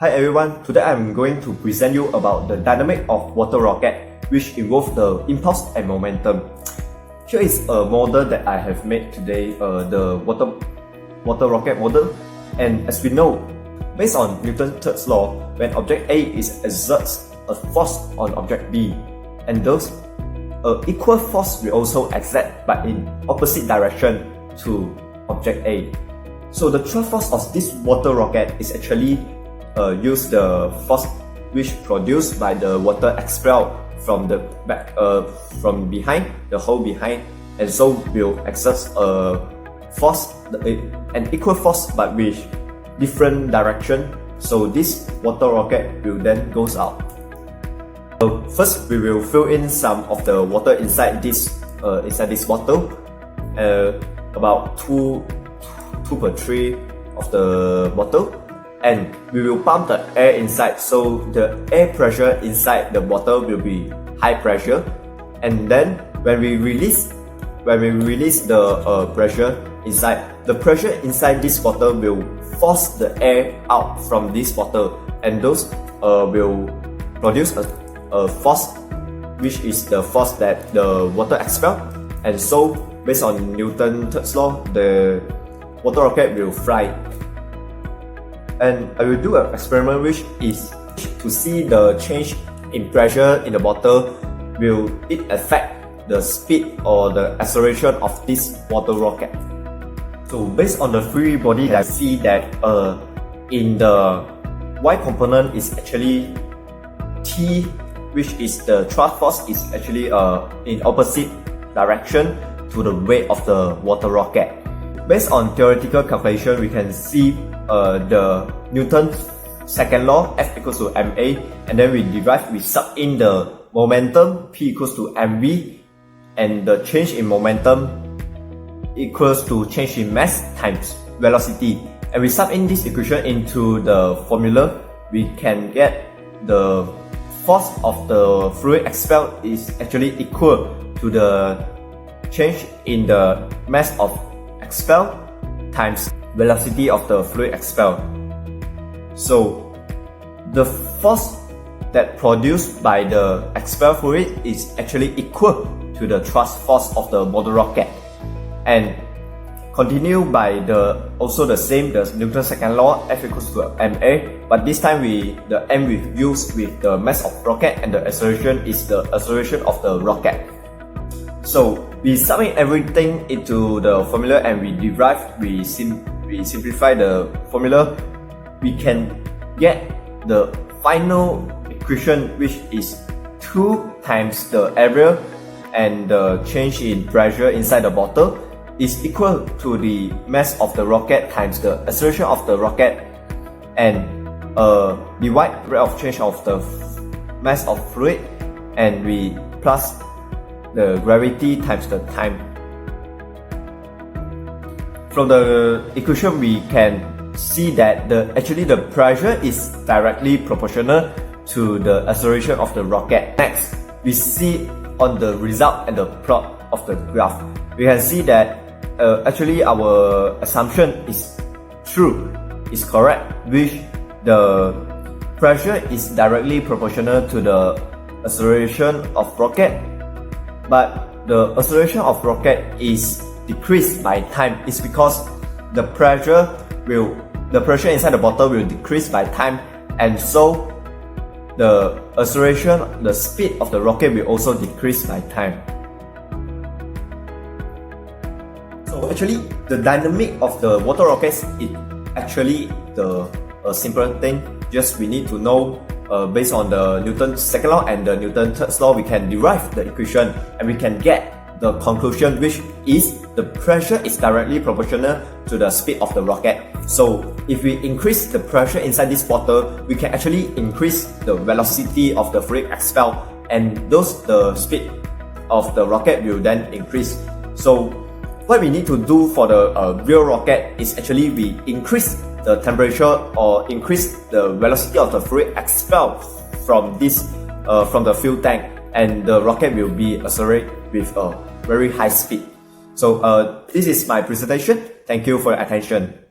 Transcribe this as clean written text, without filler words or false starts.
Hi everyone, today I'm going to present you about the dynamic of water rocket, which involves the impulse and momentum. Here is a model that I have made today, the water rocket model. And as we know, based on Newton's third law, when object A exerts a force on object B, and thus equal force will also exert but in opposite direction to object A. So the thrust force of this water rocket is actually use the force which produced by the water expelled from the back, from behind, the hole behind, and so will exert a force, an equal force but with different direction. So this water rocket will then goes out. First, we will fill in some of the water inside this bottle, about 2/3 of the bottle. And we will pump the air inside, so the air pressure inside the bottle will be high pressure. And then when we release the pressure inside, the pressure inside this bottle will force the air out from this bottle, and those will produce a force, which is the force that the water expel. And so based on Newton's third law, the water rocket will fly. And I will do an experiment which is to see the change in pressure in the bottle. Will it affect the speed or the acceleration of this water rocket? So based on the free body, I see that in the Y component is actually T, which is the thrust force, is actually in opposite direction to the weight of the water rocket. Based on theoretical calculation, we can see the Newton's second law, F equals to ma, and then we sub in the momentum, P equals to mv, and the change in momentum equals to change in mass times velocity. And we sub in this equation into the formula, we can get the force of the fluid expelled is actually equal to the change in the mass of expelled times velocity of the fluid expelled. So the force that produced by the expelled fluid is actually equal to the thrust force of the water rocket. And continue by also the same, the Newton's second law, F equals to ma, but this time the m we use with the mass of rocket, and the acceleration is the acceleration of the rocket. So we submit everything into the formula and we simplify the formula. We can get the final equation, which is 2 times the area and the change in pressure inside the bottle is equal to the mass of the rocket times the acceleration of the rocket, and divide rate of change of the mass of fluid, and we plus the gravity times the time. From the equation, we can see that actually the pressure is directly proportional to the acceleration of the rocket. Next, we see on the result and the plot of the graph, we can see that actually our assumption is true, is correct, which the pressure is directly proportional to the acceleration of rocket, but the acceleration of rocket is decreased by time. It's because the pressure inside the bottle will decrease by time, and so the acceleration, the speed of the rocket will also decrease by time. So actually, the dynamic of the water rockets is actually a simple thing. Just we need to know, based on the Newton's second law and the Newton's third law, we can derive the equation and we can get the conclusion, which is the pressure is directly proportional to the speed of the rocket. So if we increase the pressure inside this bottle, we can actually increase the velocity of the fluid expelled, and the speed of the rocket will then increase. So what we need to do for the real rocket is actually we increase the temperature or increase the velocity of the fluid expelled from the fuel tank, and the rocket will be accelerate with a very high speed. So this is my presentation. Thank you for your attention.